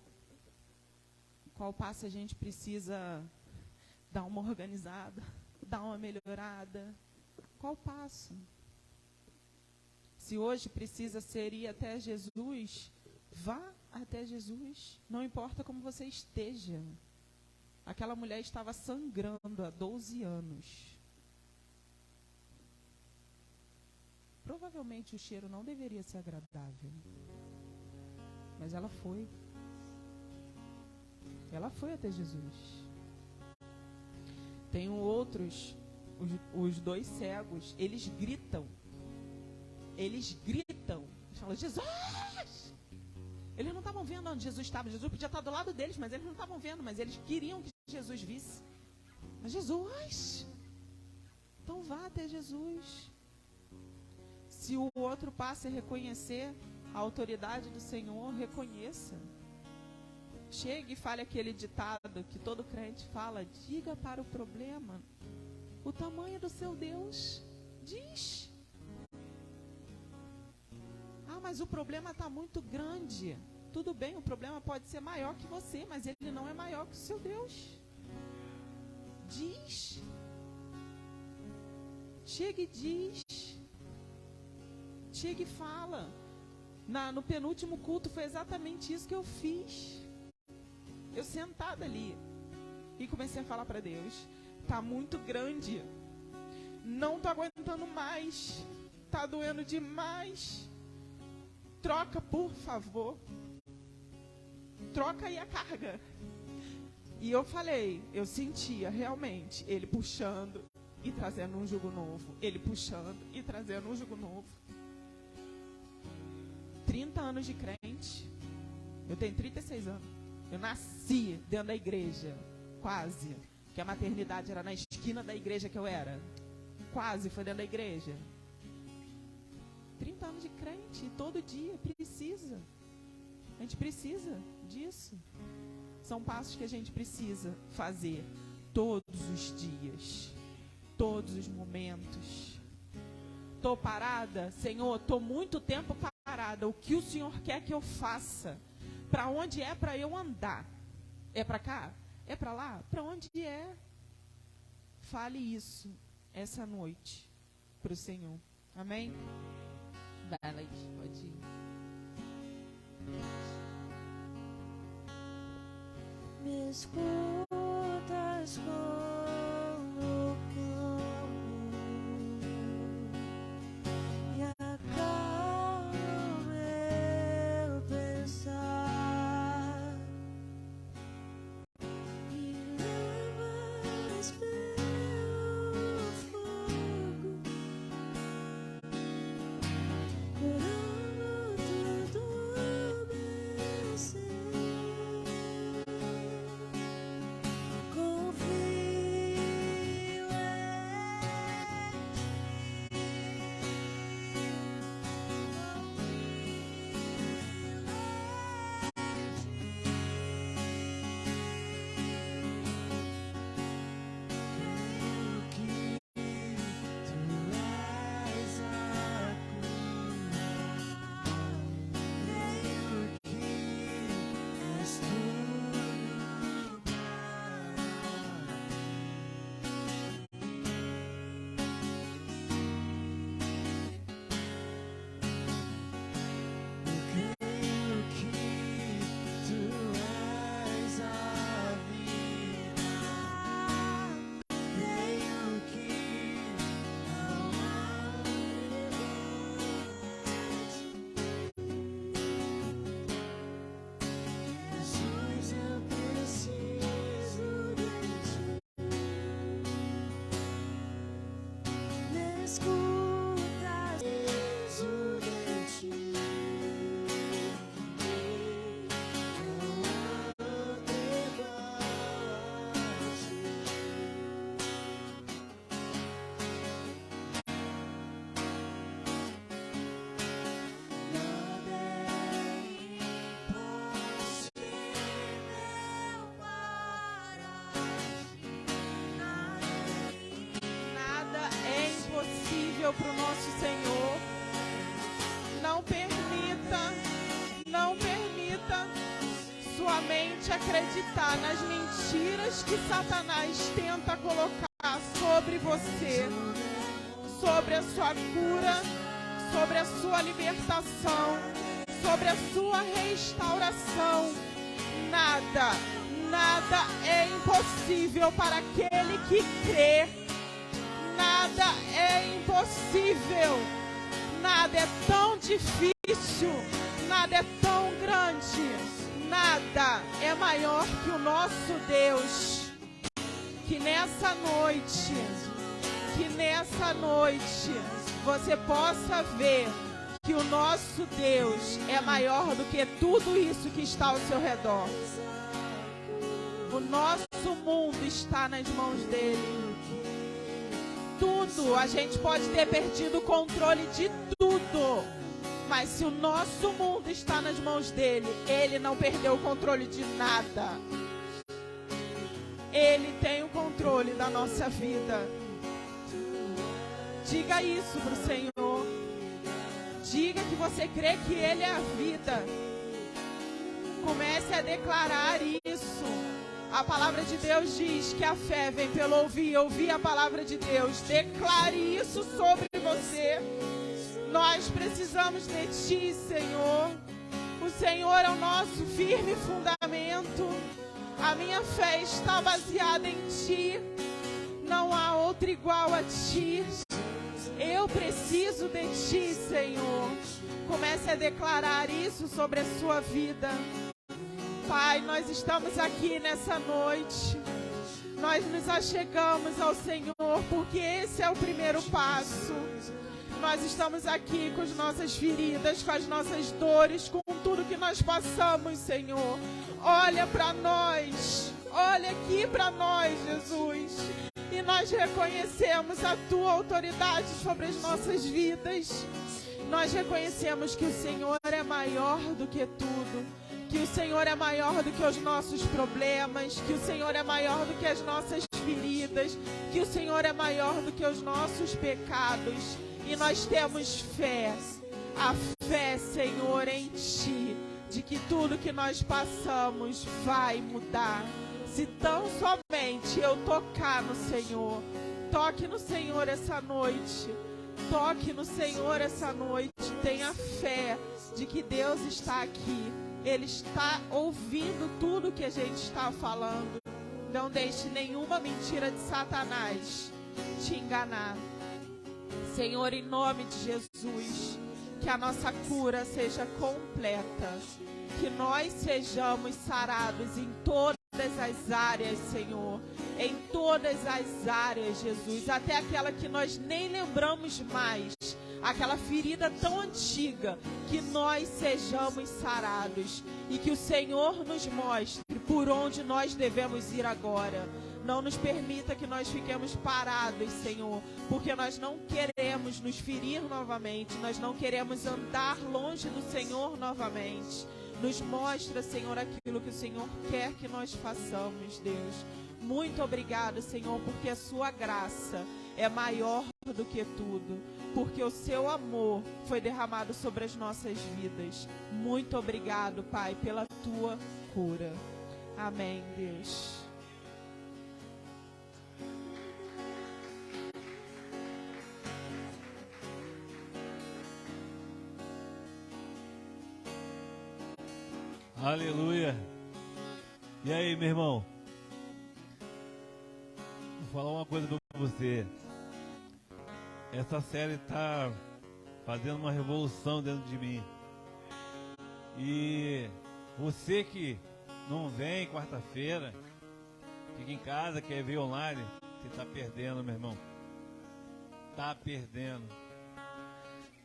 Qual passo a gente precisa dar uma organizada, dar uma melhorada? Qual passo? Se hoje precisa ser ir até Jesus, vá até Jesus. Não importa como você esteja. Aquela mulher estava sangrando há 12 anos. Provavelmente o cheiro não deveria ser agradável. Mas ela foi. Ela foi até Jesus. Tem outros, os 2 cegos, eles gritam. Eles gritam. Eles falam, Jesus! Eles não estavam vendo onde Jesus estava. Jesus podia estar do lado deles, mas eles não estavam vendo. Mas eles queriam que Jesus visse. Mas Jesus, então vá até Jesus. Se o outro passa a reconhecer a autoridade do Senhor, reconheça. Chegue e fale aquele ditado que todo crente fala: diga para o problema o tamanho do seu Deus. Diz. Ah, mas o problema está muito grande. Tudo bem, o problema pode ser maior que você, mas ele não é maior que o seu Deus. Diz. Chega e diz. Chega e fala. No penúltimo culto foi exatamente isso que eu fiz. Eu sentada ali e comecei a falar para Deus: tá muito grande. Não tô aguentando mais. Tá doendo demais. Troca, por favor. Troca aí a carga. E eu falei, eu sentia realmente ele puxando e trazendo um jugo novo. Ele puxando e trazendo um jugo novo. 30 anos de crente. Eu tenho 36 anos. Eu nasci dentro da igreja. Quase. Que a maternidade era na esquina da igreja que eu era. Quase foi dentro da igreja. 30 anos de crente. E todo dia precisa. A gente precisa disso. São passos que a gente precisa fazer todos os dias. Todos os momentos. Tô parada? Senhor, tô muito tempo parada. O que o Senhor quer que eu faça? Para onde é para eu andar? É para cá? É para lá? Para onde é? Fale isso essa noite para o Senhor. Amém? Vai, Leite, pode ir. Me escutas quando clamo e acalma meu pensar. Me levas pelo fogo, curando tudo meu ser. Para o nosso Senhor. Não permita sua mente acreditar nas mentiras que Satanás tenta colocar sobre você, sobre a sua cura, sobre a sua libertação, sobre a sua restauração. Nada é impossível para aquele que crê. Nada é impossível, nada é tão difícil, nada é tão grande, nada é maior que o nosso Deus. Que nessa noite você possa ver que o nosso Deus é maior do que tudo isso que está ao seu redor. O nosso mundo está nas mãos dele. Tudo, a gente pode ter perdido o controle de tudo, mas se o nosso mundo está nas mãos dele, ele não perdeu o controle de nada. Ele tem o controle da nossa vida. Diga isso para o Senhor. Diga que você crê que ele é a vida. Comece a declarar isso. A palavra de Deus diz que a fé vem pelo ouvir a palavra de Deus. Declare isso sobre você. Nós precisamos de Ti, Senhor. O Senhor é o nosso firme fundamento. A minha fé está baseada em Ti. Não há outro igual a Ti. Eu preciso de Ti, Senhor. Comece a declarar isso sobre a sua vida. Pai, nós estamos aqui nessa noite. Nós nos achegamos ao Senhor, porque esse é o primeiro passo. Nós estamos aqui com as nossas feridas, com as nossas dores, com tudo que nós passamos, Senhor. Olha para nós. Olha aqui para nós, Jesus. E nós reconhecemos a Tua autoridade sobre as nossas vidas. Nós reconhecemos que o Senhor é maior do que tudo. Que o Senhor é maior do que os nossos problemas. Que o Senhor é maior do que as nossas feridas. Que o Senhor é maior do que os nossos pecados. E nós temos fé. A fé, Senhor, em Ti. De que tudo que nós passamos vai mudar. Se tão somente eu tocar no Senhor. Toque no Senhor essa noite. Toque no Senhor essa noite. Tenha fé de que Deus está aqui. Ele está ouvindo tudo que a gente está falando. Não deixe nenhuma mentira de Satanás te enganar. Senhor, em nome de Jesus, que a nossa cura seja completa. Que nós sejamos sarados em todas as áreas, Senhor. Em todas as áreas, Jesus. Até aquela que nós nem lembramos mais. Aquela ferida tão antiga, que nós sejamos sarados e que o Senhor nos mostre por onde nós devemos ir agora. Não nos permita que nós fiquemos parados, Senhor, porque nós não queremos nos ferir novamente, nós não queremos andar longe do Senhor novamente. Nos mostra, Senhor, aquilo que o Senhor quer que nós façamos, Deus. Muito obrigado, Senhor, porque a sua graça é maior do que tudo. Porque o seu amor foi derramado sobre as nossas vidas. Muito obrigado, Pai, pela tua cura. Amém, Deus. Aleluia. E aí, meu irmão? Vou falar uma coisa pra você. Essa série está fazendo uma revolução dentro de mim. E você que não vem quarta-feira, fica em casa, quer ver online, você está perdendo, meu irmão. Está perdendo.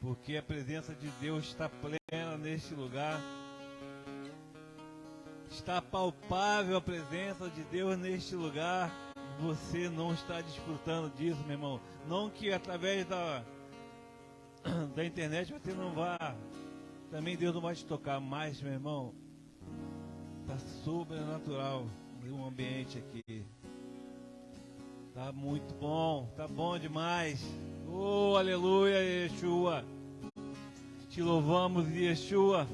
Porque a presença de Deus está plena neste lugar. Está palpável a presença de Deus neste lugar. Você não está desfrutando disso, meu irmão. Não que através da internet você não vá. Também Deus não vai te tocar mais, meu irmão. Está sobrenatural o ambiente aqui. Está muito bom. Está bom demais. Oh, aleluia, Yeshua. Te louvamos, Yeshua.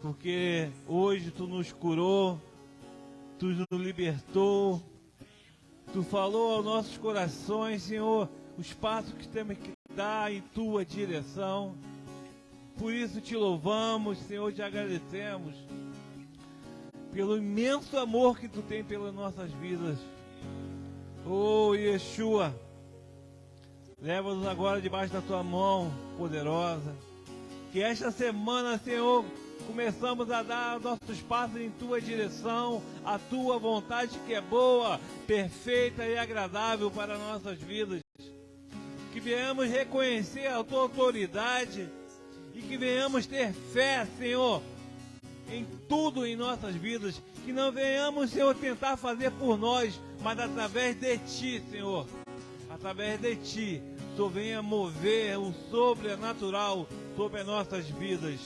Porque hoje Tu nos curou. Tu nos libertou. Tu falou aos nossos corações, Senhor, os passos que temos que dar em Tua direção. Por isso Te louvamos, Senhor, Te agradecemos pelo imenso amor que Tu tem pelas nossas vidas. Oh, Yeshua, leva-nos agora debaixo da Tua mão poderosa. Que esta semana, Senhor, começamos a dar nossos passos em Tua direção, a Tua vontade que é boa, perfeita e agradável para nossas vidas. Que viemos reconhecer a Tua autoridade e que venhamos ter fé, Senhor, em tudo em nossas vidas, que não venhamos, Senhor, tentar fazer por nós, mas através de Ti, Senhor, através de Ti, Tu venha mover o sobrenatural sobre as nossas vidas,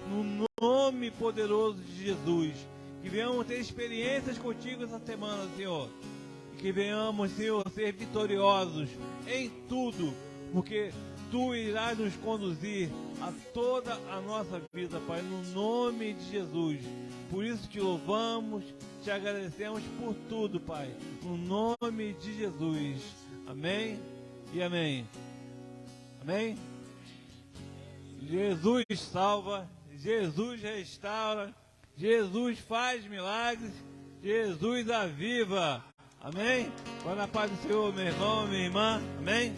no nome poderoso de Jesus, que venhamos ter experiências contigo essa semana, Senhor, e que venhamos, Senhor, ser vitoriosos em tudo, porque Tu irás nos conduzir a toda a nossa vida, Pai, no nome de Jesus. Por isso te louvamos, te agradecemos por tudo, Pai, no nome de Jesus. Amém e amém. Amém? Jesus salva, Jesus restaura, Jesus faz milagres, Jesus aviva. Amém? Vai na paz do Senhor, meu irmão, minha irmã. Amém?